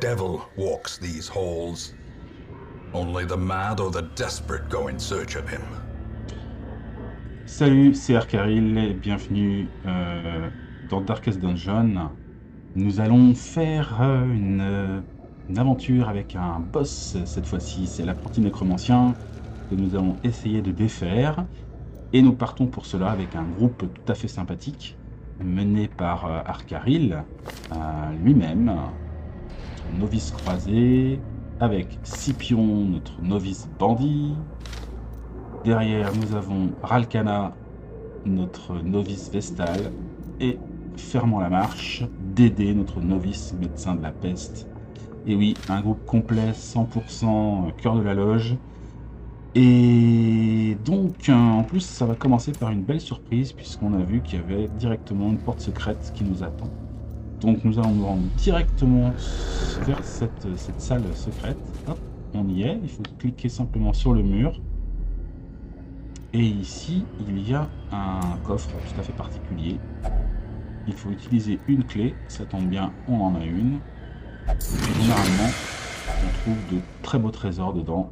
devil walks these halls. Only the mad or the desperate go in search of him. Salut, c'est Arkaril et bienvenue dans Darkest Dungeon. Nous allons faire une aventure avec un boss cette fois-ci. C'est l'apprenti nécromancien que nous allons essayer de défaire. Et nous partons pour cela avec un groupe tout à fait sympathique mené par Arkaril lui-même, notre novice croisé, avec Scipion, notre novice bandit. Derrière, nous avons Ralkana, notre novice vestal, et fermant la marche, Dédé, notre novice médecin de la peste. Et oui, un groupe complet, 100% cœur de la loge. Et donc, en plus, ça va commencer par une belle surprise, puisqu'on a vu qu'il y avait directement une porte secrète qui nous attend. Donc nous allons nous rendre directement vers cette salle secrète. Hop, on y est, il faut cliquer simplement sur le mur. Et ici, il y a un coffre tout à fait particulier. Il faut utiliser une clé, ça tombe bien, on en a une. Et généralement, on trouve de très beaux trésors dedans.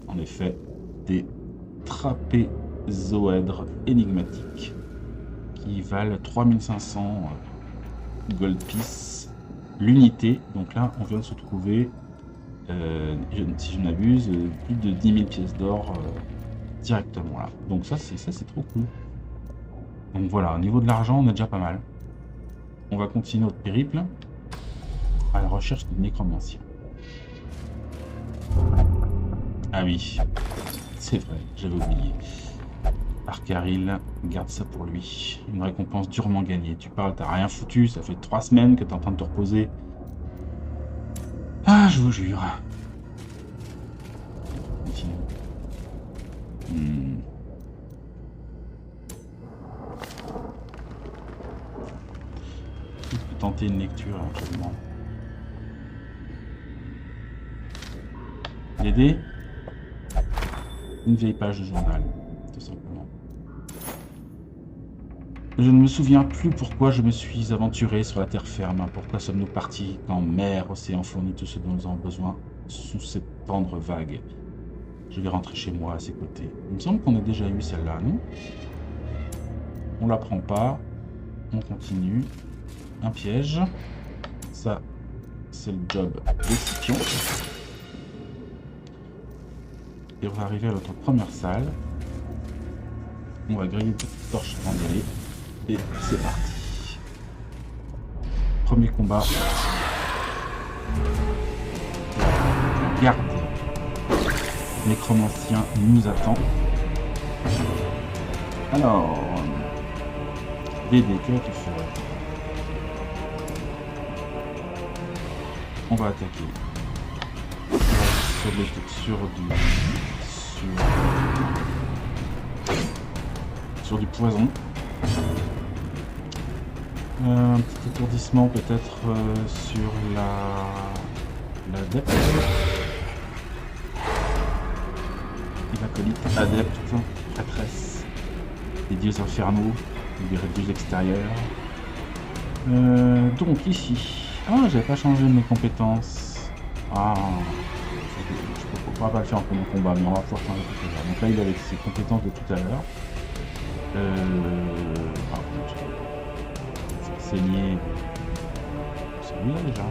En effet, des trapézoèdres énigmatiques qui valent 3500 gold piece l'unité. Donc là, on vient de se trouver, si je n'abuse, plus de 10 000 pièces d'or directement là. Donc ça c'est trop cool. Donc voilà, au niveau de l'argent, on a déjà pas mal. On va continuer notre périple à la recherche du nécromancien. Ah oui, c'est vrai, j'avais oublié. Arkaril, garde ça pour lui. Une récompense durement gagnée. Tu parles, t'as rien foutu, ça fait 3 semaines que t'es en train de te reposer. Ah, je vous jure. Continue. Tu peux tenter une lecture actuellement. L'aider. Une vieille page de journal, tout simplement. Je ne me souviens plus pourquoi je me suis aventuré sur la terre ferme. Pourquoi sommes-nous partis quand mer, océan fournit tout ce dont nous avons besoin sous cette tendre vague. Je vais rentrer chez moi à ses côtés. Il me semble qu'on a déjà eu celle-là, non? On la prend pas. On continue. Un piège. Ça, c'est le job des Scipions. Et on va arriver à notre première salle. On va griller une petite torche candélée. Et c'est parti. Premier combat. La garde nécromancien nous attend. Alors, Dédé, que vas-tu faire? On va attaquer. Sur du poison. Un petit étourdissement peut-être sur l'adepte. Et l'acolyte adepte, prêtresse, des dieux infernaux, des dieux extérieurs. Donc ici. Ah, j'avais pas changé mes compétences. Ah. On va pas le faire en premier combat, mais on va pouvoir changer de combat. Donc là, il est avec ses compétences de tout à l'heure. Par contre, saigner. Celui-là déjà.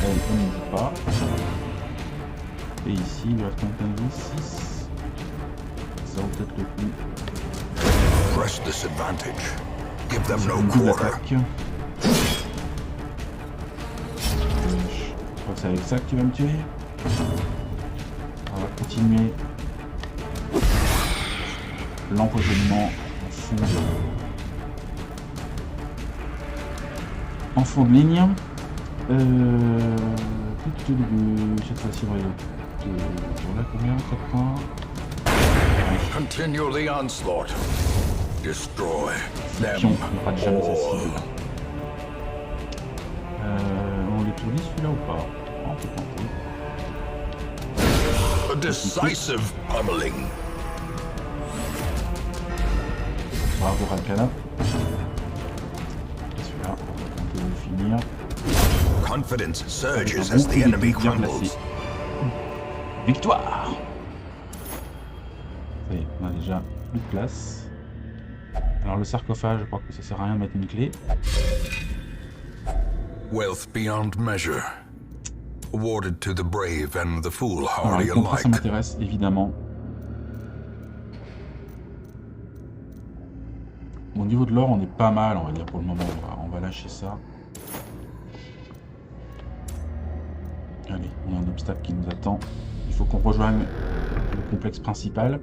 Elle ne dit pas. Et ici, il va faire un 6. Ça vaut peut-être le coup. Press this advantage. Give them no quarter. Je crois que c'est avec ça que tu vas me tuer. On va continuer l'empoisonnement en fond de ligne. Cette fois-ci, on va y combien? 4 points. Continue the onslaught. Destroy them Pion, on ne rate jamais sa all. cible. On l'étourdit celui-là ou pas? On peut tenter. A decisive pummeling. Bravo Ralkana. finir. Confidence surges Avec un as bon the coup enemy d'épée bien crumbles. placé. Victoire! Ça y est, on a déjà plus de place. Alors le sarcophage, je crois que ça sert à rien de mettre une clé. Wealth beyond measure. Awarded to the brave and the Alors foolhardy le contrat, ça alike. m'intéresse évidemment. Au niveau de l'or, on est pas mal, on va dire pour le moment. On va lâcher ça. Allez, on a un obstacle qui nous attend. Il faut qu'on rejoigne le complexe principal.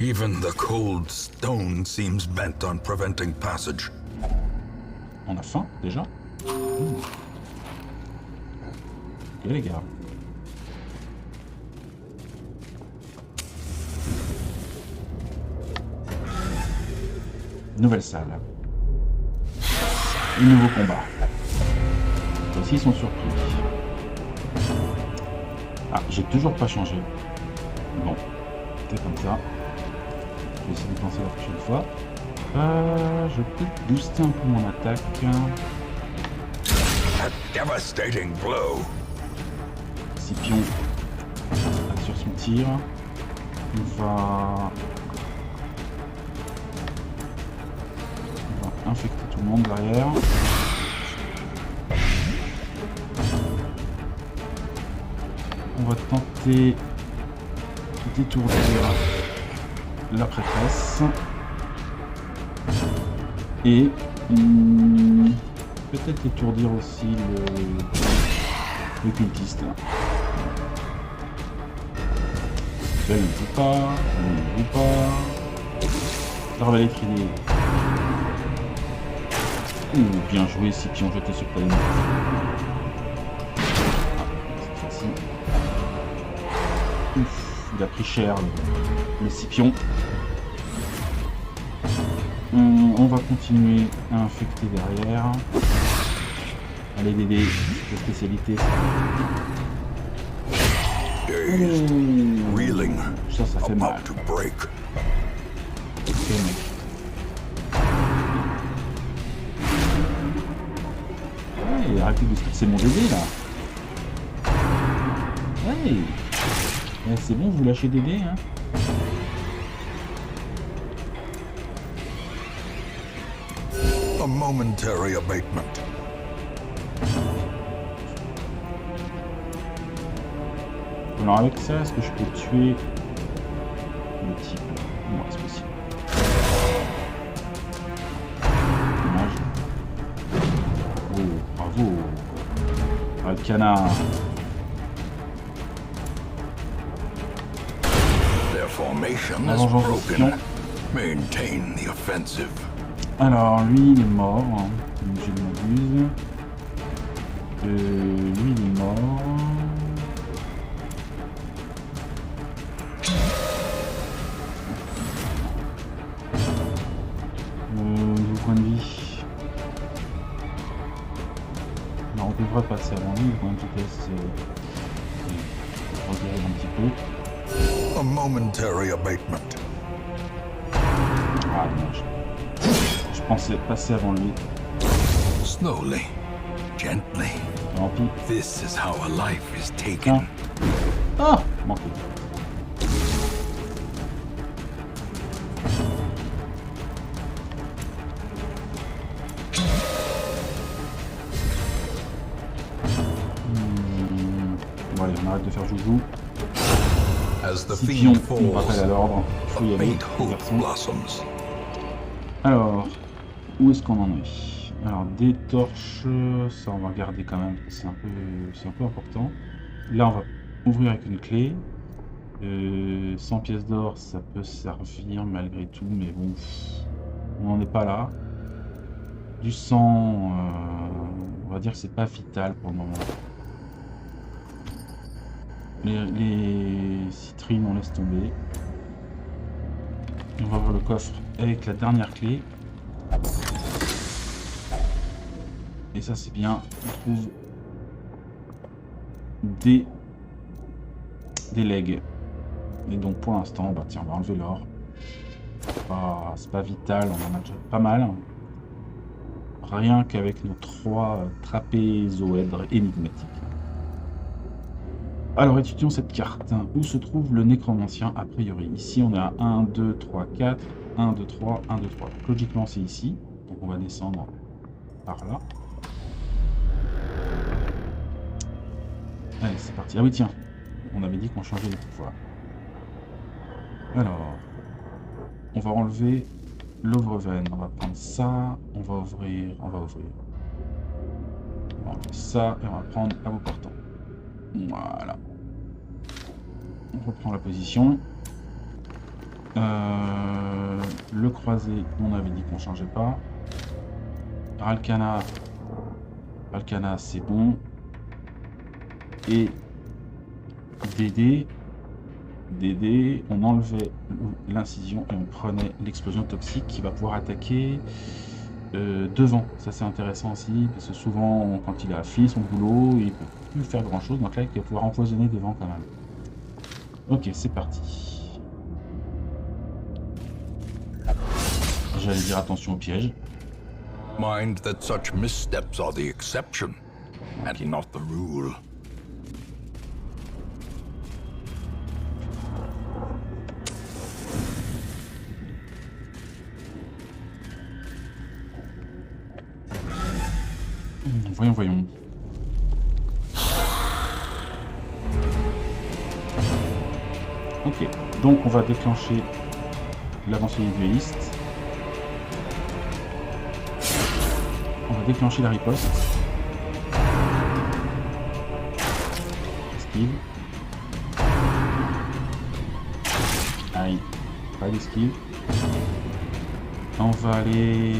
Even the cold stone seems bent on preventing passage. On a faim déjà. Ok les gars. Nouvelle salle. Et nouveau combat. Voici ils sont surpris. Ah, j'ai toujours pas changé. Bon, c'est comme ça. Je vais essayer de penser la prochaine fois. Je vais peut-être booster un peu mon attaque. A devastating blow. Scipion sur son tir. On va infecter tout le monde derrière. On va tenter d'étourdir la prêtresse. Et peut-être étourdir aussi le cultiste. Là, il ne joue pas. Il ne joue pas. L'arbalète trinée. Bien joué, Scipion jeté sur ta ligne. Cette fois-ci. Il a pris cher le Scipion. On va continuer à infecter derrière. Allez Dédé, ta spécialité. Dazed, reeling, Ça fait mal. about to break. Ok, mec. Ouais, arrêtez de stresser mon Dédé là. Ouais. C'est bon, vous lâchez Dédé, hein. A momentary abatement. Alors avec ça, est-ce que je peux tuer le type? Non, c'est possible. Dommage. Oh, bravo. Ah, le canard. Their formation La is vengeance de broken. Scipion. Maintain the offensive. Alors lui il est mort, hein. Donc, je m'abuse. Lui il est mort. Niveau point de vie. Alors on devrait passer avant lui, le point de vitesse regarde un petit peu. A momentary abatement. Ah dommage. Je pensais passer avant lui. Slowly, gently. Tant pis. This is how a life is taken. Ah, manqué. Bon allez, on arrête de faire joujou. As the Scipion, fiend on rappelle à falls, l'ordre. Faut y a aller, faint hope garçon. blossoms. Alors, où est-ce qu'on en est? Alors, des torches, ça on va regarder quand même, c'est un peu important. Là, on va ouvrir avec une clé. 100 pièces d'or, ça peut servir malgré tout, mais bon, on n'en est pas là. Du sang, on va dire que c'est pas vital pour le moment. Les citrines, on laisse tomber. On va voir le coffre avec la dernière clé. Et ça c'est bien, on trouve des legs. Et donc pour l'instant, bah tiens, on va enlever l'or. C'est pas vital, on en a déjà pas mal. Rien qu'avec nos 3 trapézoèdres énigmatiques. Alors étudions cette carte. Où se trouve le nécromancien a priori? Ici on est à 1, 2, 3, 4, 1, 2, 3, 1, 2, 3. Donc, logiquement c'est ici. Donc on va descendre par là. Allez, c'est parti. Ah oui, tiens, on avait dit qu'on changeait les pouvoirs. Alors, on va enlever l'ouvre-veine. On va prendre ça, on va ouvrir. On va enlever ça et on va prendre à bout portant. Voilà. On reprend la position. Le croisé, on avait dit qu'on changeait pas. Ralkana, c'est bon. Et DD, on enlevait l'incision et on prenait l'explosion toxique qui va pouvoir attaquer devant. Ça c'est intéressant aussi, parce que souvent quand il a fini son boulot, il peut plus faire grand chose, donc là il va pouvoir empoisonner devant quand même. Ok, c'est parti. J'allais dire attention au piège. Mind that such missteps are the exception, and not the rule. Voyons. Ok, donc on va déclencher l'avancée du dueliste. On va déclencher la riposte. Esquive. Aïe, pas d'esquive. On va aller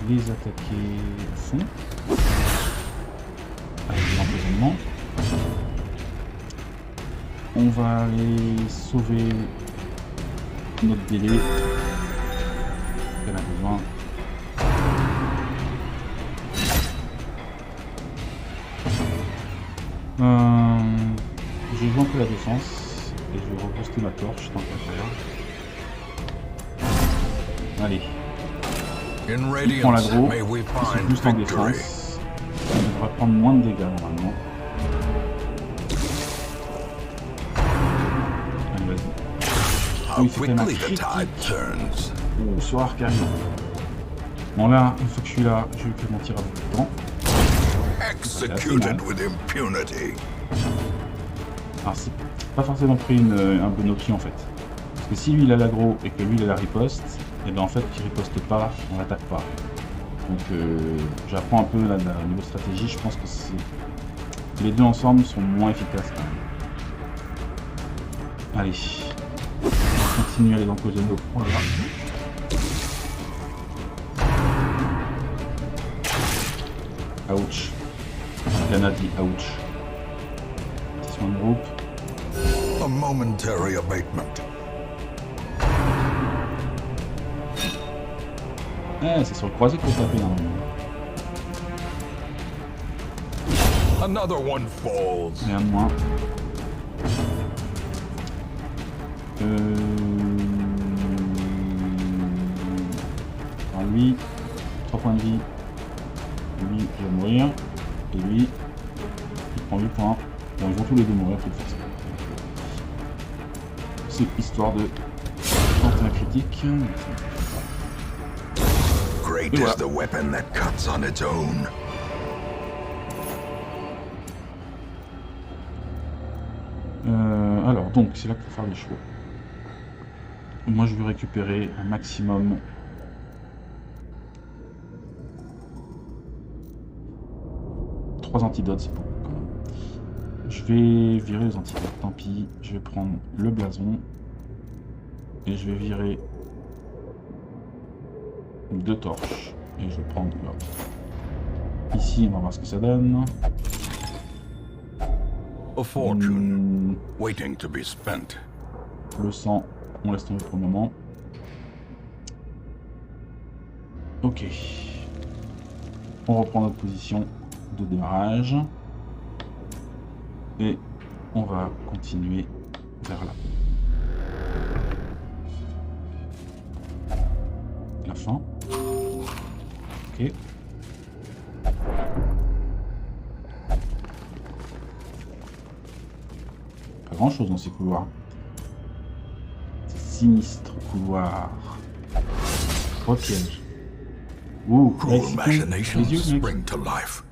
les attaquer à fond avec l'empoisonnement. On va aller sauver notre délai. Elle a besoin. Je vais jouer un peu la défense et je vais rebooster ma torche tant qu'à faire. Allez. Il prend l'aggro, il se booste en défense. Il devra prendre moins de dégâts normalement. Allez, vas-y. Oh, il fait quand même un critique. Oh, sur Arcarie. Bon là, une fois que je suis là, je vais que mon tir à bout de temps. Ah, c'est pas forcément pris un bon option en fait. Parce que si lui il a l'aggro et que lui il a la riposte, et bien en fait qui riposte pas, on l'attaque pas. Donc j'apprends un peu la niveau stratégie, je pense que les deux ensemble sont moins efficaces quand même. Allez, on va continuer à les empoisonner au point là. Ouch. Ralkana dit ouch. Petit soin de groupe. A momentary abatement. C'est sur le croisé qu'il faut taper normalement. Another one falls. Rien de moins. Alors lui, 3 points de vie. Lui, il va mourir. Et lui, il prend 8 points. Bon, ils vont tous les deux mourir de toute façon. C'est histoire de tenter un critique. Great is the weapon that cuts on its own. Alors, donc, c'est là qu'il faut faire les choix. Moi, je vais récupérer un maximum. Trois antidotes, c'est beaucoup quand même. Je vais virer les antidotes, tant pis. Je vais prendre le blason. Et je vais virer 2 torches. Et je vais prendre l'autre. Ici, on va voir ce que ça donne. A fortune waiting to be spent. Le sang, on laisse tomber pour le moment. Ok. On reprend notre position de démarrage. Et on va continuer vers là. faim. Ok. Pas grand chose dans ces couloirs. Ces sinistres couloirs. 3 pièges. Ouh, Cruel les machinations yeux, mec. spring to life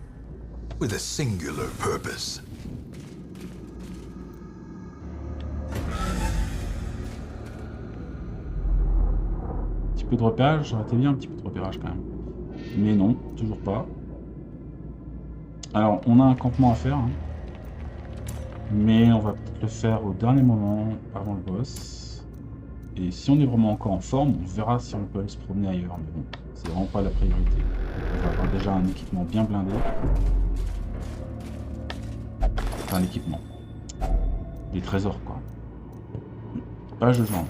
with a singular purpose. Un petit peu de repérage, ça aurait été bien un petit peu de repérage quand même. Mais non, toujours pas. Alors, on a un campement à faire. Hein. Mais on va peut-être le faire au dernier moment, avant le boss. Et si on est vraiment encore en forme, on verra si on peut aller se promener ailleurs. Mais bon, c'est vraiment pas la priorité. On va avoir déjà un équipement bien blindé. Enfin, l'équipement. Des trésors, quoi. Page de jambes.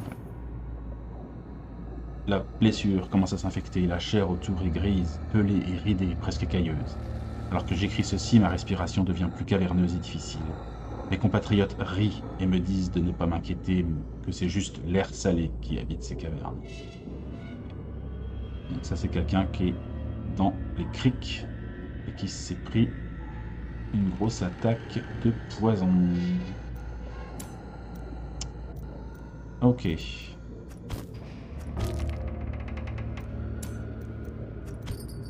La blessure commence à s'infecter, la chair autour est grise, pelée et ridée, presque cailleuse. Alors que j'écris ceci, ma respiration devient plus caverneuse et difficile. Mes compatriotes rient et me disent de ne pas m'inquiéter, que c'est juste l'air salé qui habite ces cavernes. Donc ça, c'est quelqu'un qui est dans les criques et qui s'est pris une grosse attaque de poison. Ok.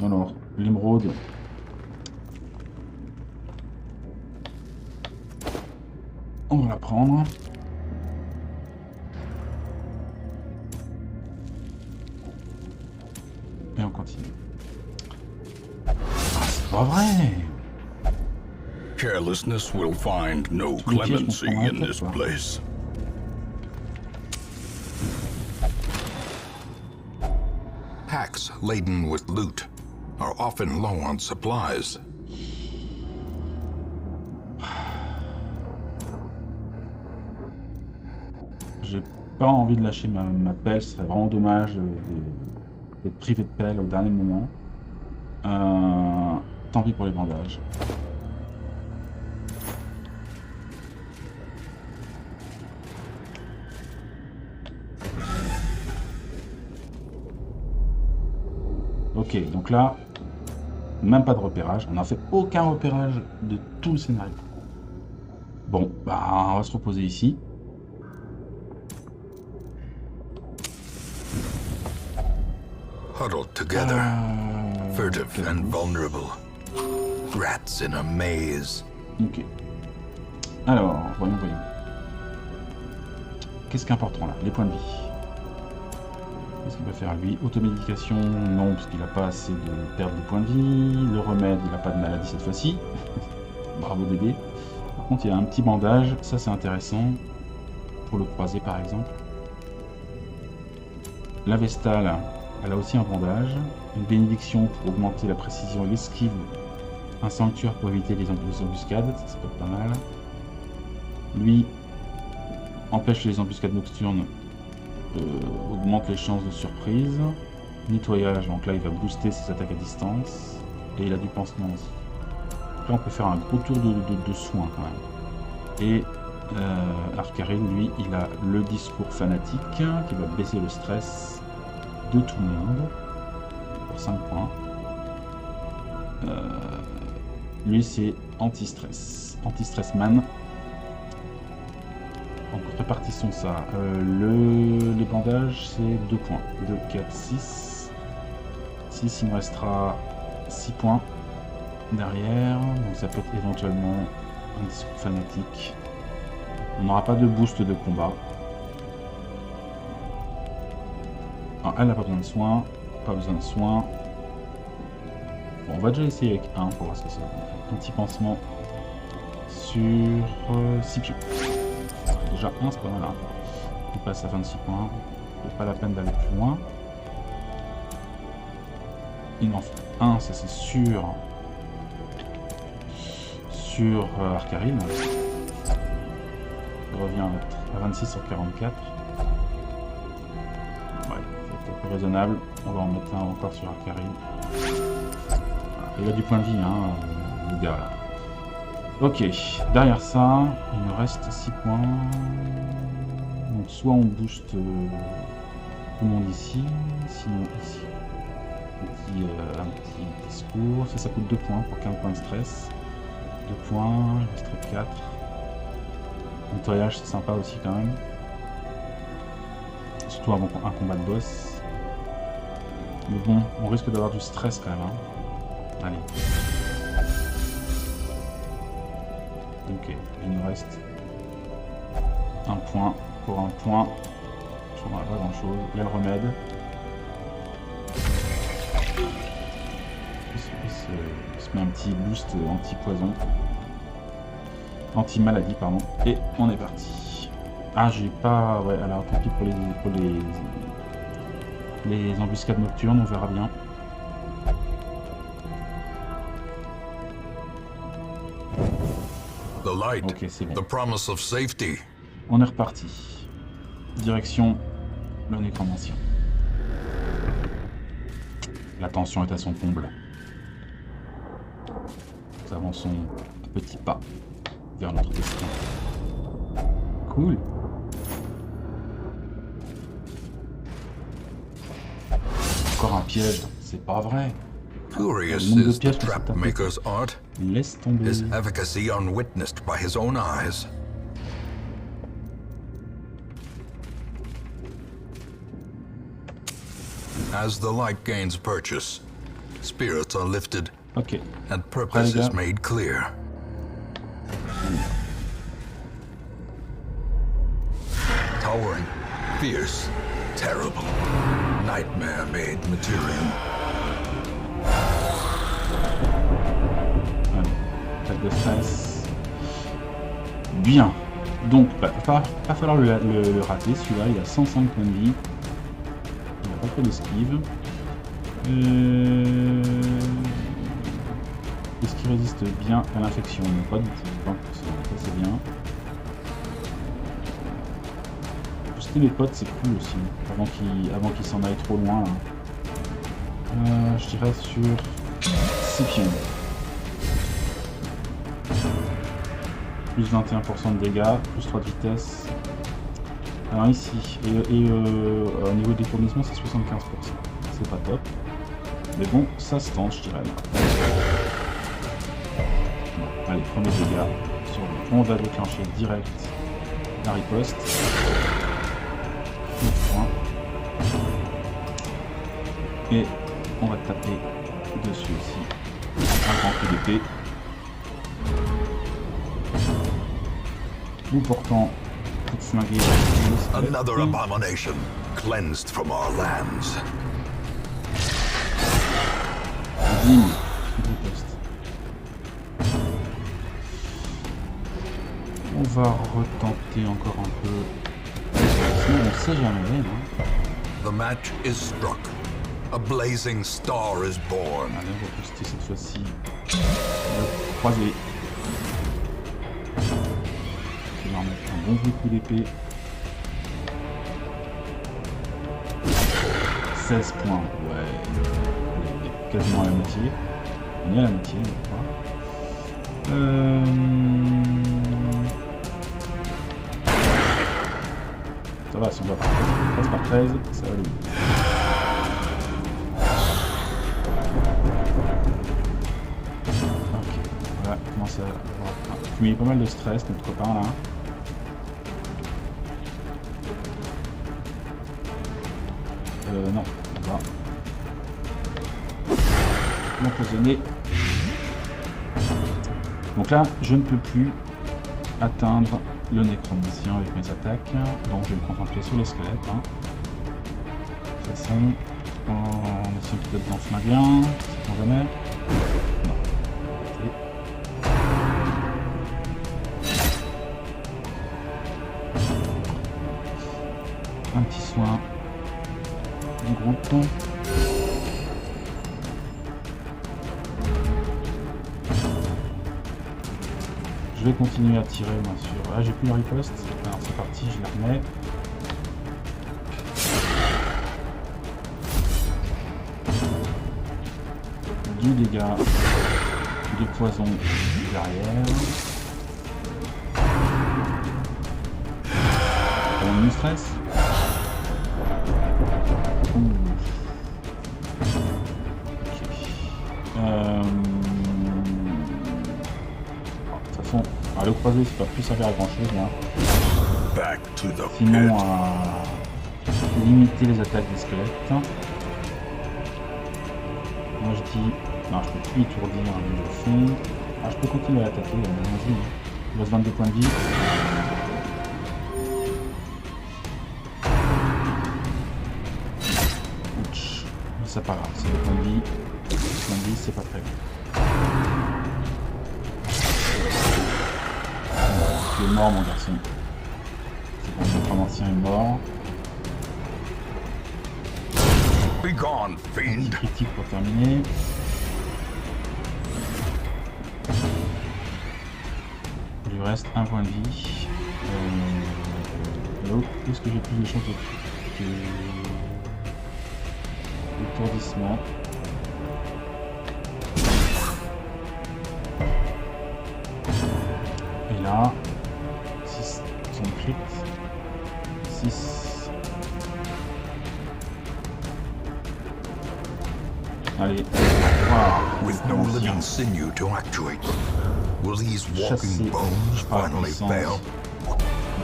Alors, l'émeraude. On va la prendre. Et on continue. Ah, c'est pas vrai! Carelessness will find no Tous les pièges qu'on clemency prend dans la in tête, this quoi. place. Packs laden with loot are often low on supplies. J'ai pas envie de lâcher ma pelle, ce serait vraiment dommage d'être privé de pelle au dernier moment. Tant pis pour les bandages. Ok, donc là, même pas de repérage. On n'a fait aucun repérage de tout le scénario. Bon, bah, on va se reposer ici. Huddled together, furtive and vulnerable. Rats in a maze. Ok. Alors, voyons. Qu'est-ce qui est important là? Les points de vie. Qu'est-ce qu'il va faire lui? Automédication, non, parce qu'il n'a pas assez de perte de points de vie. Le remède, il n'a pas de maladie cette fois-ci. Bravo bébé. Par contre, il y a un petit bandage, ça c'est intéressant. Pour le croiser par exemple. La Vestale, elle a aussi un bandage. Une bénédiction pour augmenter la précision et l'esquive. Un sanctuaire pour éviter les embuscades, ça peut être pas mal. Lui empêche les embuscades nocturnes, augmente les chances de surprise. Nettoyage, donc là il va booster ses attaques à distance. Et il a du pansement aussi. Après on peut faire un gros tour de soins quand même. Et Arcarine, lui, il a le discours fanatique qui va baisser le stress de tout le monde pour 5 points. Lui c'est anti-stress, anti-stress man. Donc répartissons ça. Les bandages c'est 2 points. 2, 4, 6. 6, il me restera 6 points derrière. Donc ça peut être éventuellement un discours fanatique. On n'aura pas de boost de combat. Alors, elle n'a pas besoin de soins. Pas besoin de soins. Bon, on va déjà essayer avec 1 pour voir ce que ça donne. Un petit pansement sur 6 pions. Déjà 1, c'est pas mal. Hein. On passe à 26 points. C'est pas la peine d'aller plus loin. Il en faut 1, ça c'est sûr. Sur Arcarine. Je reviens à 26 sur 44. Ouais, c'est un peu raisonnable. On va en mettre un encore sur Arcarine. Il a du point de vie, hein, le gars là. Ok, derrière ça, il nous reste 6 points. Donc soit on booste tout le monde ici, sinon ici. un petit discours. Ça coûte 2 points pour 15 points de stress. 2 points, il resterait 4. Nettoyage, c'est sympa aussi quand même. Surtout avant un combat de boss. Mais bon, on risque d'avoir du stress quand même. Hein. Allez. Ok, il nous reste un point pour un point. Je ne pas grand chose. Il y a le remède. Il se met un petit boost anti-poison. Anti-maladie, pardon. Et on est parti. Ah, j'ai pas... Ouais, alors tant pis pour les embuscades nocturnes, on verra bien. The light, Ok, c'est bon. the promise of safety. On est reparti. Direction le nécromancien. La tension est à son comble. Nous avançons à petits pas vers notre destin. Cool. Encore un piège, c'est pas vrai. Curious Le nombre de is the pièges que ça trap tape. maker's art, Laisse tomber. his efficacy unwitnessed by his own eyes. As the light gains purchase, spirits are lifted Ok. and purpose gars. is made clear. Towering, fierce, terrible, nightmare-made material. Allez, attaque de stress. Bien. Donc, pas falloir le rater. Celui-là, il a 105 points de vie. Il n'a pas trop d'esquive. Est-ce qu'il résiste bien à l'infection? Pas du tout. 20%. Ça, c'est bien. Booster les potes, c'est cool aussi. Avant qu'il s'en aille trop loin. Je dirais sur Scipion. Plus 21% de dégâts, plus 3 de vitesse. Alors ici, au niveau des fournissements, c'est 75%. C'est pas top. Mais bon, ça se tente, je dirais. Bon, allez, premier dégât. On va déclencher direct la riposte. 9 points. Et on va taper dessus aussi. Un grand coup d'épée. Nous portant pour flinguer Another abomination, cleansed from our lands. Bim, riposte. On va retenter encore un peu. Sinon, on sait jamais. Hein. The match is struck. A blazing star is born. Allez, on va booster cette fois-ci. Le croisé. On va remettre un bon vieux coup d'épée. 16 points. Ouais. Quasiment à la moitié. On est à la moitié, je crois. Ça va, si on va par 13 par 13, ça va aller. Ok, voilà, commence à avoir accumulé pas mal de stress, notre copain là. Non, on va l'empoisonner. Donc là, je ne peux plus atteindre le nécromancien avec mes attaques, donc je vais me concentrer sur les squelettes. Hein. De toute façon, on essaie peut-être d'en flinguer un, si on jamais. Non. Un petit soin du groupe. Je vais continuer à tirer moi sur... Ah, j'ai plus la riposte. Alors c'est parti, je la remets. Du dégât de poison derrière. On me stress. Ouh. Ah, le croisé, c'est pas plus servir à grand chose là. Back to the Sinon, pit. limiter les attaques des squelettes. Moi je dis, non, je peux plus étourdir le fond. Ah, je peux continuer à l'attaquer, vas-y. Il reste 22 points de vie. Ouch. Mais c'est pas grave, c'est le point de vie. Le point de vie, c'est pas très grave. Tu es mort, mon garçon. C'est bon, le nécromancien est mort. Be gone, fiend. Critique pour terminer. Il lui reste un point de vie. L'autre, est-ce que j'ai plus de chances d'étourdissement? Et là, 6, son crit. 6. Allez. Wow. With no living sinew to actuate, will these walking Chassé bones par la finally puissance fail?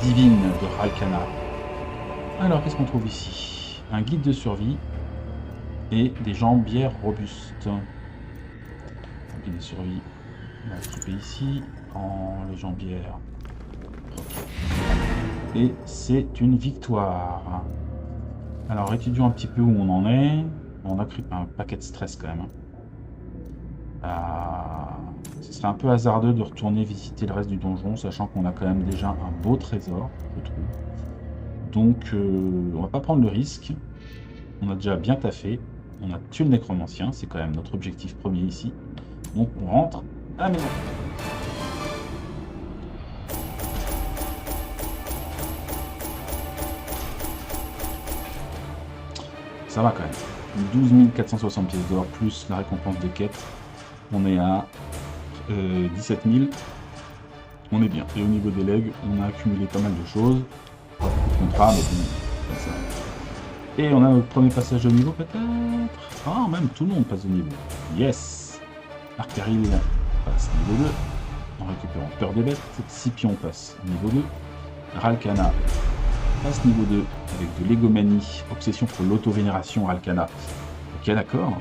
divine de Ralkana. Alors, qu'est-ce qu'on trouve ici? Un guide de survie et des jambières robustes. Un guide de survie, on va équiper ici en les jambières. Et c'est une victoire. Alors, étudions un petit peu où on en est. On a pris un paquet de stress quand même. Ce serait un peu hasardeux de retourner visiter le reste du donjon, sachant qu'on a quand même déjà un beau trésor, je trouve. Donc, on va pas prendre le risque. On a déjà bien taffé. On a tué le nécromancien, c'est quand même notre objectif premier ici. Donc, on rentre à la maison. Ça va quand même. 12 460 pièces d'or plus la récompense de quête. On est à 17 000. On est bien. Et au niveau des legs, on a accumulé pas mal de choses. Pas beaucoup de contrats, mais bon, comme ça. Et on a notre premier passage de niveau peut-être. Ah, même tout le monde passe de niveau. Yes. Arcaril passe niveau 2. En récupérant Peur des bêtes. Scipion passe niveau 2. Ralkana passe niveau 2 avec de l'égomanie, obsession pour l'auto-vénération Ralkana. Ok, d'accord.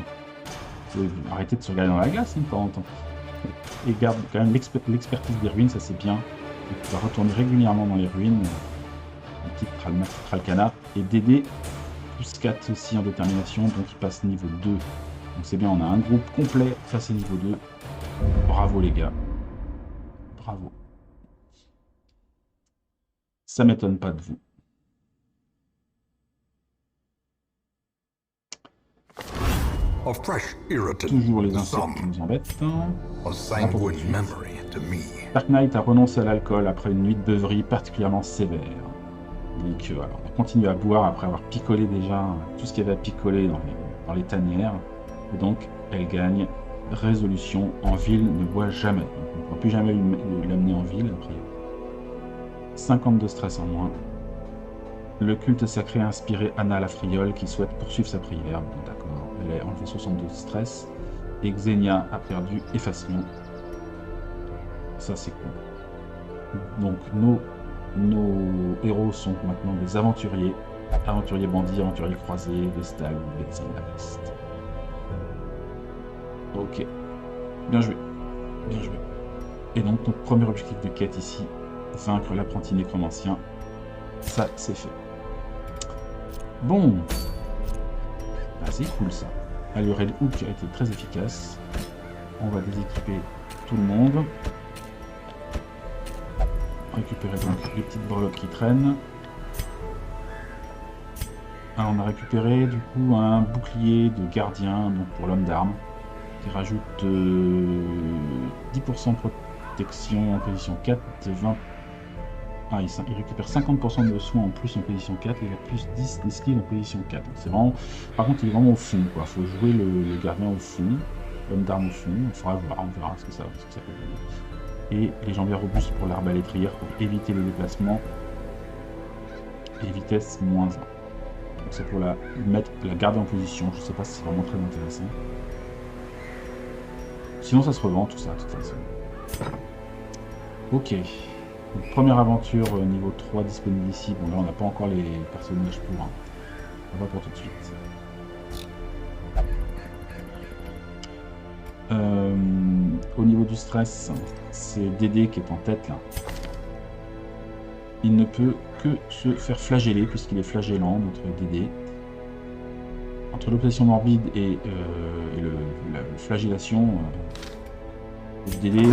Arrêtez de se regarder dans la glace de temps en temps. Et garde quand même l'expertise des ruines, ça c'est bien. Et tu vas retourner régulièrement dans les ruines. Un petit Ralkana. Et DD plus 4 aussi en détermination, donc il passe niveau 2. Donc c'est bien, on a un groupe complet passé niveau 2. Bravo les gars. Bravo. Ça m'étonne pas de vous. A fresh irritant Toujours les to insectes some, qui nous embêtent. a sanguine memory to me. Dark Knight a renoncé à l'alcool après une nuit de beuverie particulièrement sévère. Donc alors, on continue à boire après avoir picolé déjà tout ce qu'il y avait à picoler dans les tanières. Et donc, elle gagne résolution en ville, ne boit jamais. Donc, on ne pourra plus jamais l'amener en ville. Après, 50 de stress en moins. Le culte sacré a inspiré Anna la Friole qui souhaite poursuivre sa prière. Bon, d'accord, elle a enlevé 62 de stress. Et Xenia a perdu effacement. Ça, c'est cool. Donc, nos héros sont maintenant des aventuriers. Aventuriers bandits, aventuriers croisés, Vestal, Betsy, la veste. Ok. Bien joué. Bien joué. Et donc, notre premier objectif de quête ici, vaincre l'apprenti nécromancien. Ça, c'est fait. Bon. Ah, c'est cool ça. Allurel Hook a été très efficace. On va déséquiper tout le monde. Récupérer donc les petites breloques qui traînent. Alors, on a récupéré du coup un bouclier de gardien donc pour l'homme d'armes qui rajoute 10% de protection en position 4, 20. Ah, il récupère 50% de soins en plus en position 4 et il a plus 10 d'esquive en position 4. C'est vraiment... Par contre, il est vraiment au fond, quoi. Faut jouer le gardien au fond, l'homme d'armes au fond. Il faudra voir, on verra ce que ça peut donner. Et les jambières robustes pour l'arbalétrière pour éviter les déplacements. Et vitesse -1. Donc c'est pour la garder en position. Je sais pas si c'est vraiment très intéressant. Sinon ça se revend tout ça de toute façon. Ok. Donc, première aventure niveau 3 disponible ici. Bon là on n'a pas encore les personnages pour. Hein. On va pour tout de suite. Au niveau du stress, c'est Dédé qui est en tête là. Il ne peut que se faire flageller puisqu'il est flagellant, notre Dédé. Entre l'obsession morbide et la flagellation, Dédé,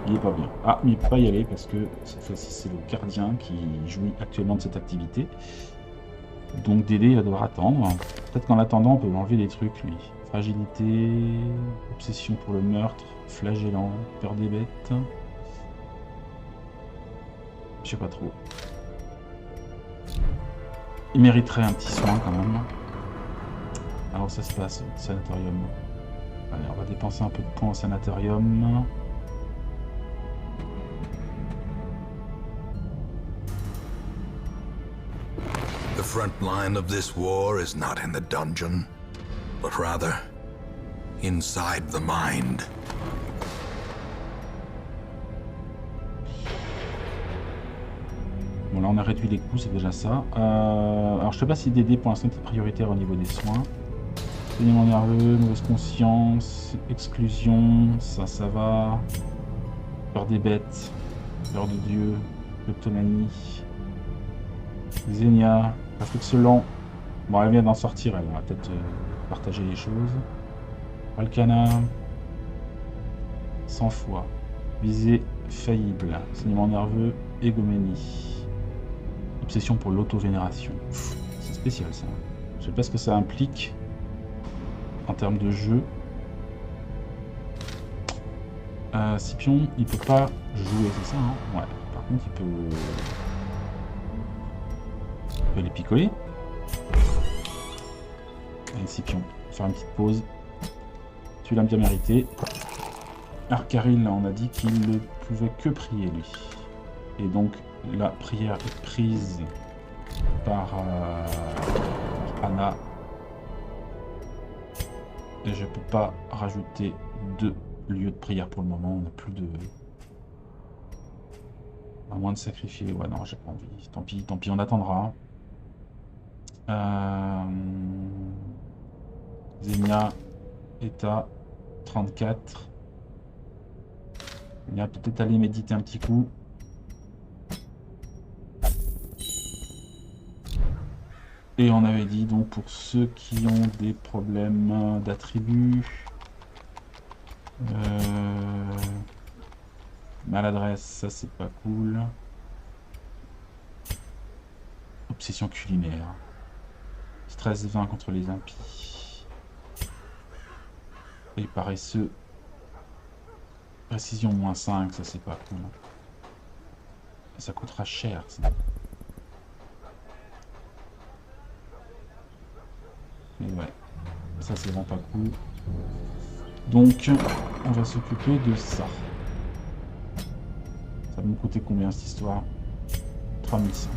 il est pas bien. Ah, mais il peut pas y aller parce que cette fois-ci c'est le gardien qui jouit actuellement de cette activité. Donc Dédé va devoir attendre. Peut-être qu'en attendant on peut enlever des trucs lui. Fragilité, obsession pour le meurtre, flagellant, peur des bêtes. Je sais pas trop. Il mériterait un petit soin quand même. Alors ça se passe au sanatorium. Allez, on va dépenser un peu de points au sanatorium. The front line of this war is not in the dungeon, but rather inside the mind. Bon là on a réduit les coûts, c'est déjà ça. Alors je sais pas si Dédé pour l'instant est prioritaire au niveau des soins. Saignement nerveux, mauvaise conscience, exclusion, ça va. Peur des bêtes, peur de Dieu, kleptomanie. Xenia, réflexe lent. Bon elle vient d'en sortir, elle va peut-être partager les choses. Alcana, sang-froid, visée faillible, saignement nerveux, égoménie. Obsession pour l'auto-vénération. C'est spécial ça. Je sais pas ce que ça implique en termes de jeu. Scipion, il peut pas jouer, c'est ça hein. Ouais, par contre il peut les picoler. Allez Scipion, faire une petite pause. Tu l'as bien mérité. Arcaril, on a dit qu'il ne pouvait que prier lui. Et donc la prière est prise par Anna. Et je peux pas rajouter de lieu de prière pour le moment. On n'a plus de... À moins de sacrifier. Ouais non, j'ai pas envie. Tant pis, on attendra. Xenia est à 34. Il va peut-être aller méditer un petit coup. Et on avait dit donc pour ceux qui ont des problèmes d'attributs, maladresse, ça c'est pas cool. Obsession culinaire. Stress 20 contre les impies. Et paresseux. Précision moins 5, ça c'est pas cool. Ça coûtera cher ça. Mais ouais, ça c'est vraiment pas cool. Donc, on va s'occuper de ça. Ça va me coûter combien cette histoire? 3005.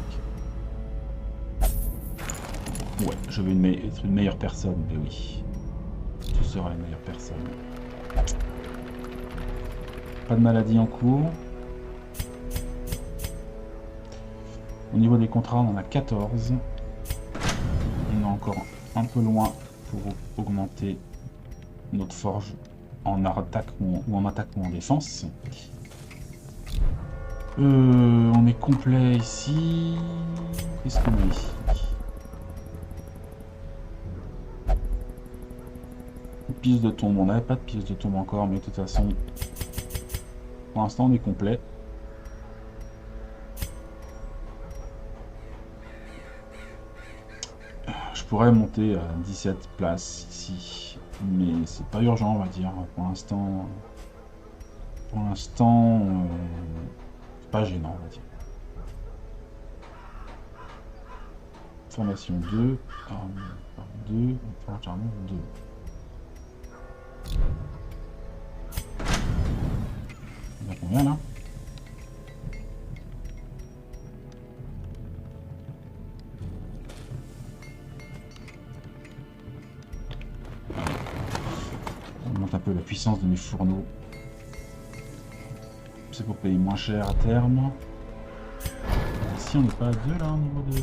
Ouais, je vais être une meilleure personne, mais oui. Tu seras une meilleure personne. Pas de maladie en cours. Au niveau des contrats, on en a 14. On est encore un peu loin pour augmenter notre forge en attaque ou en défense. On est complet ici. Qu'est-ce qu'on a ici? Piste de tombe, on n'avait pas de piste de tombe encore, mais de toute façon, pour l'instant on est complet. Je pourrais monter à 17 places ici, mais c'est pas urgent on va dire. Pour l'instant, c'est pas gênant on va dire. Formation 2, arme 2, formation 2. On a combien là? On monte un peu la puissance de mes fourneaux. C'est pour payer moins cher à terme. Ici, on n'est pas à 2 là au niveau de...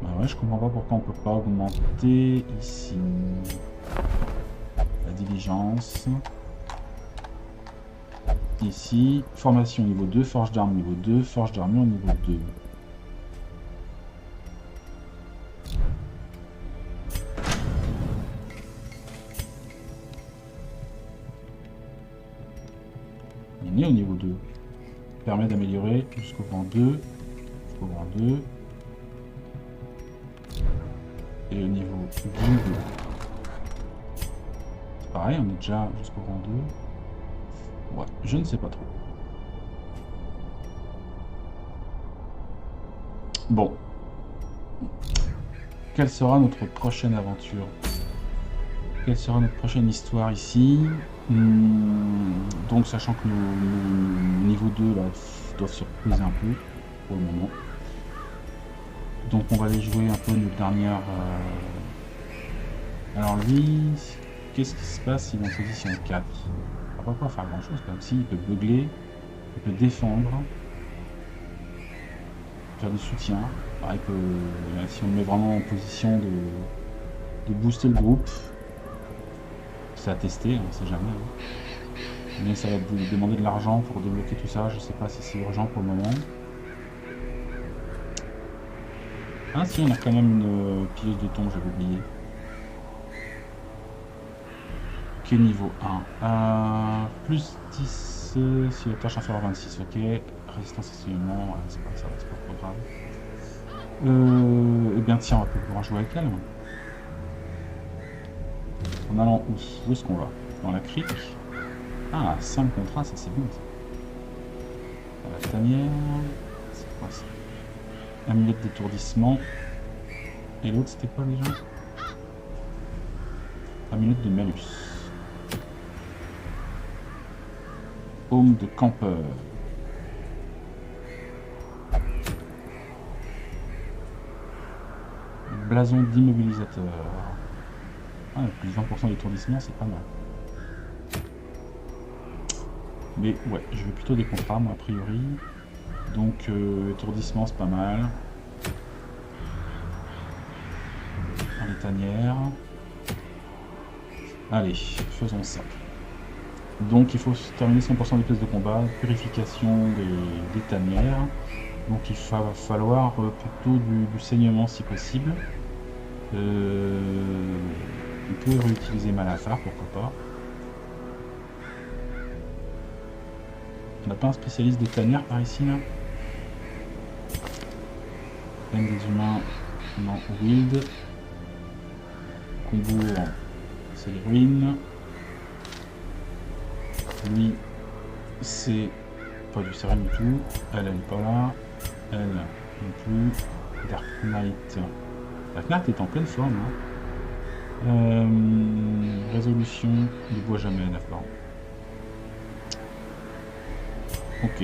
Bah ouais, je comprends pas pourquoi on peut pas augmenter ici. La diligence. Ici, formation niveau 2, forge d'armes niveau 2, forge d'armure niveau 2. On est au niveau 2. Permet d'améliorer jusqu'au rang 2. Jusqu'au rang 2. Et le niveau guide. C'est pareil, on est déjà jusqu'au rang 2. Ouais, je ne sais pas trop. Bon. Quelle sera notre prochaine aventure? Quelle sera notre prochaine histoire ici? Donc, sachant que nos niveau 2 là, doivent se reposer un peu pour le moment. Donc, on va aller jouer un peu notre dernière... Alors lui, qu'est-ce qui se passe s'il est en position 4? Il va pas faire grand chose, comme si il peut beugler, il peut défendre, faire du soutien. Alors, il peut, si on le met vraiment en position de booster le groupe, c'est à tester, on ne sait jamais. Hein. Mais ça va vous demander de l'argent pour débloquer tout ça, je sais pas si c'est urgent pour le moment. Ah si, on a quand même une pilleuse de thon, j'avais oublié. Qui est niveau 1. Plus 10 si la tâche inférieure à 26, ok. Résistance à saignement, c'est pas ça, c'est pas trop grave. Eh bien tiens, on va pouvoir jouer avec elle. En allant où est-ce qu'on va? Dans la crique. Ah, 5 contrats, ça c'est bien ça. Dans la tanière. C'est quoi ça? Amulette d'étourdissement. Et l'autre c'était quoi déjà? Amulette de malus. Paume de campeur. Blason d'immobilisateur. Ah, plus 20% d'étourdissement, c'est pas mal. Mais ouais, je veux plutôt des contrats, moi, a priori. Donc, étourdissement, c'est pas mal. Dans les tanières. Allez, faisons ça. Donc, il faut terminer 100% des pièces de combat, purification des tanières. Donc, il va falloir plutôt du saignement si possible. On peut réutiliser Malafar, pourquoi pas. On n'a pas un spécialiste des tanières par ici, là? Peine des humains, non, Wild. Combourg, c'est les ruines. Lui, c'est pas du sérum du tout. Elle n'est pas là. Elle non plus. Dark Knight. Dark Knight est en pleine forme. Hein. Résolution du bois jamais, d'accord. Ok.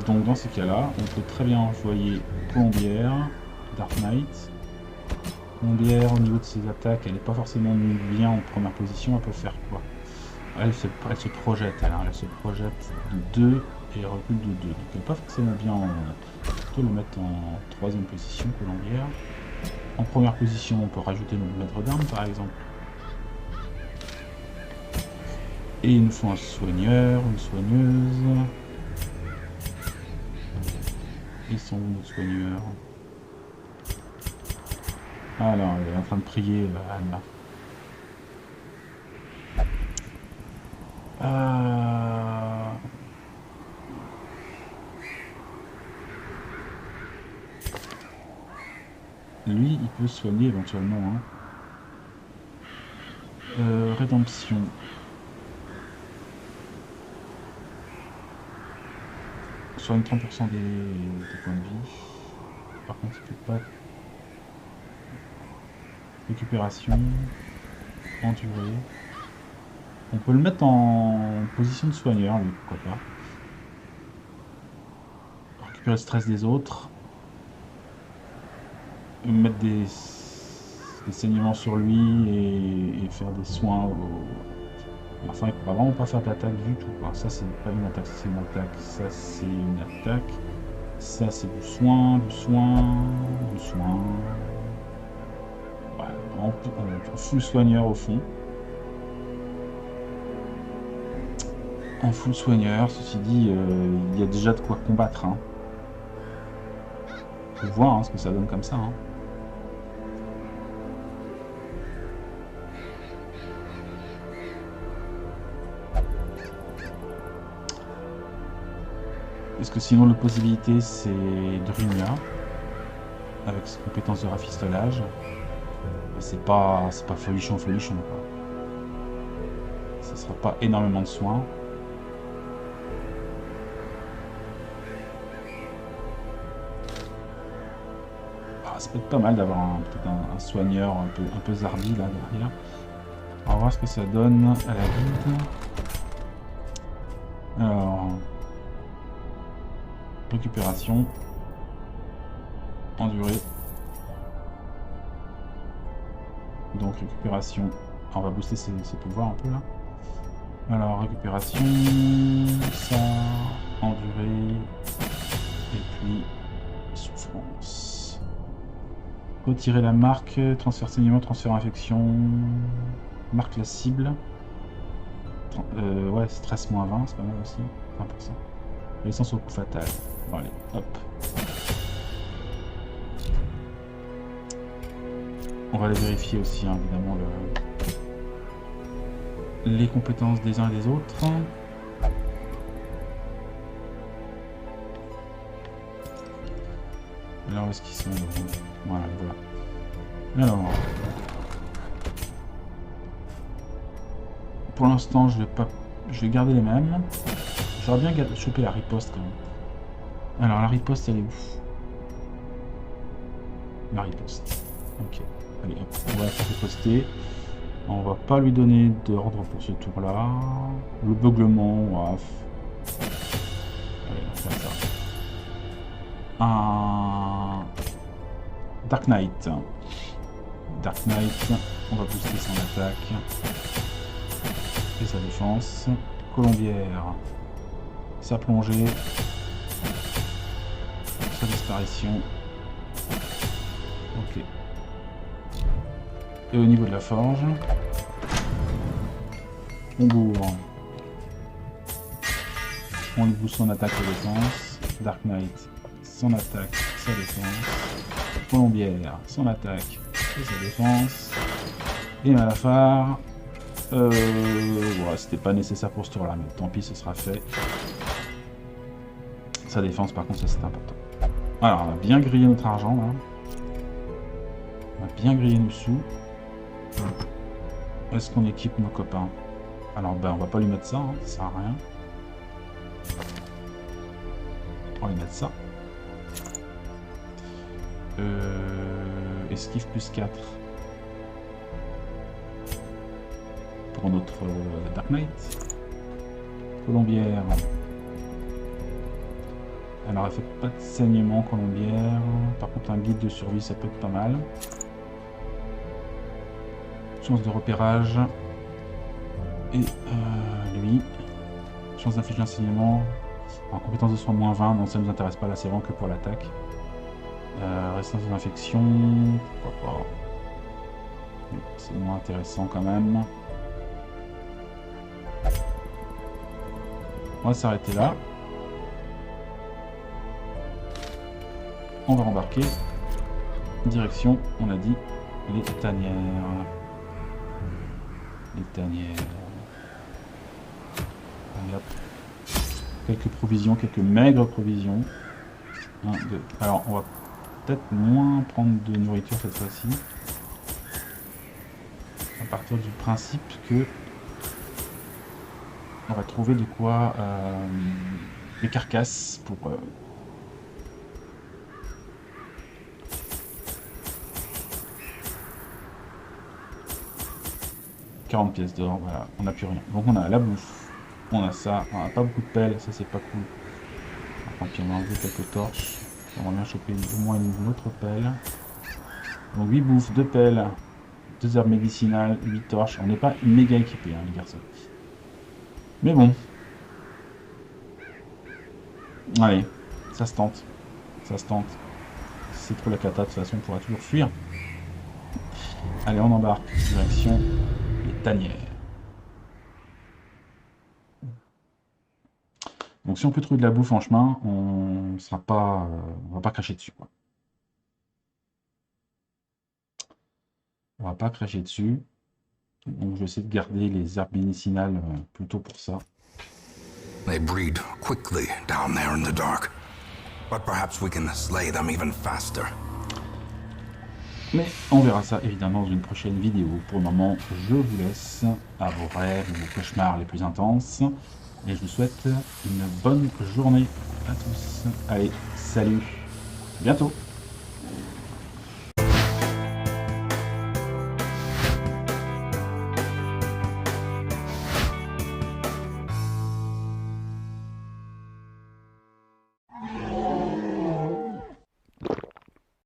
Donc dans ces cas-là, on peut très bien envoyer Colombière, Dark Knight. Colombière, au niveau de ses attaques, elle n'est pas forcément bien en première position. Elle peut faire quoi? Elle se projette, elle se projette de 2 et recule de 2. Donc elle n'est pas forcément bien. On peut plutôt le mettre en troisième position, Colombière. En première position, on peut rajouter notre maître d'armes par exemple. Et il nous faut un soigneur, une soigneuse. Ils sont où nos soigneurs? Alors, elle est en train de prier, Anna. Lui, il peut soigner éventuellement. Hein. Rédemption. Soigne 30% des points de vie. Par contre, il peut pas. Récupération. Endurée. On peut le mettre en position de soigneur, lui, pourquoi pas. Récupérer le stress des autres. Mettre des saignements sur lui et faire des soins Enfin, il ne pourra vraiment pas faire d'attaque du tout. Alors, ça, c'est pas une attaque, c'est une attaque. Ça, c'est une attaque. Ça, c'est du soin, du soin, du soin. Ouais, en full soigneur au fond. En full soigneur, ceci dit, il y a déjà de quoi combattre. Hein. Faut voir hein, ce que ça donne comme ça. Hein. Est-ce que sinon l'autre possibilité c'est Drunia avec ses compétences de rafistolage. C'est pas folichon quoi. Ça sera pas énormément de soins. Ça peut être pas mal d'avoir peut-être un soigneur un peu zarbi là derrière. On va voir ce que ça donne à la guilde. Alors, récupération, endurée. Donc récupération, on va booster ses pouvoirs un peu là. Alors récupération, ça, endurée, et puis souffrance. Retirer la marque, transfert saignement, transfert infection, marque la cible. Ouais, stress moins 20, c'est pas mal aussi, 20%. Résistance au coup fatal. Bon allez, hop. On va les vérifier aussi, hein, évidemment, les compétences des uns et des autres. Alors, où est-ce qu'ils sont? Voilà, voilà. Alors, pour l'instant, je vais garder les mêmes. J'aurais bien chopé la riposte quand même. Alors, la riposte, elle est où? La riposte. Ok. Allez, hop, on va la faire riposter. On va pas lui donner d'ordre pour ce tour-là. Le beuglement, waf. Allez, on va faire ça. Un Dark Knight. Dark Knight, on va booster son attaque et sa défense. Colombière, sa plongée, sa disparition. Ok. Et au niveau de la forge, on bourre. On lui booste son attaque et défense. Dark Knight, son attaque, sa défense. Colombière, son attaque et sa défense. Et Malafar, ouais, c'était pas nécessaire pour ce tour là, mais tant pis, ce sera fait. Sa défense, par contre, ça c'est important. Alors, on a bien grillé notre argent là. On a bien grillé nos sous. Est-ce qu'on équipe nos copains? Alors, ben, on va pas lui mettre ça, hein, ça sert à rien. On va lui mettre ça. Esquive plus 4 pour notre Dark Knight. Colombière. Alors elle fait pas de saignement colombière. Par contre un guide de survie ça peut être pas mal. Chance de repérage. Et lui. Chance d'infliger un saignement. En compétence de soin moins 20, non ça ne nous intéresse pas là, c'est vraiment que pour l'attaque. Résistance de l'infection, pourquoi pas. C'est moins intéressant quand même. On va s'arrêter là. On va rembarquer. Direction, on a dit, les tanières. Les tanières. Allez, hop. Quelques provisions, quelques maigres provisions. 1, 2. Alors, on va peut-être moins prendre de nourriture cette fois-ci. À partir du principe que on va trouver de quoi des carcasses pour 40 pièces d'or, voilà, on n'a plus rien. Donc on a la bouffe, on a ça, on n'a pas beaucoup de pelles, ça c'est pas cool. Par contre, on va enlever quelques torches. On va bien choper au moins une autre pelle. Donc 8 bouffes, 2 pelles, 2 herbes médicinales, 8 torches. On n'est pas méga équipé, hein, les garçons. Mais bon. Allez, ça se tente. Ça se tente. C'est trop la cata, de toute façon, on pourra toujours fuir. Allez, on embarque. Direction les tanières. Donc si on peut trouver de la bouffe en chemin, on sera pas, on va pas cracher dessus, quoi. On va pas cracher dessus. Donc je vais essayer de garder les herbes médicinales plutôt pour ça. They breed quickly down there in the dark, but perhaps we can slay them even faster. Mais on verra ça évidemment dans une prochaine vidéo. Pour le moment, je vous laisse à vos rêves, vos cauchemars les plus intenses. Et je vous souhaite une bonne journée à tous. Allez, salut, à bientôt.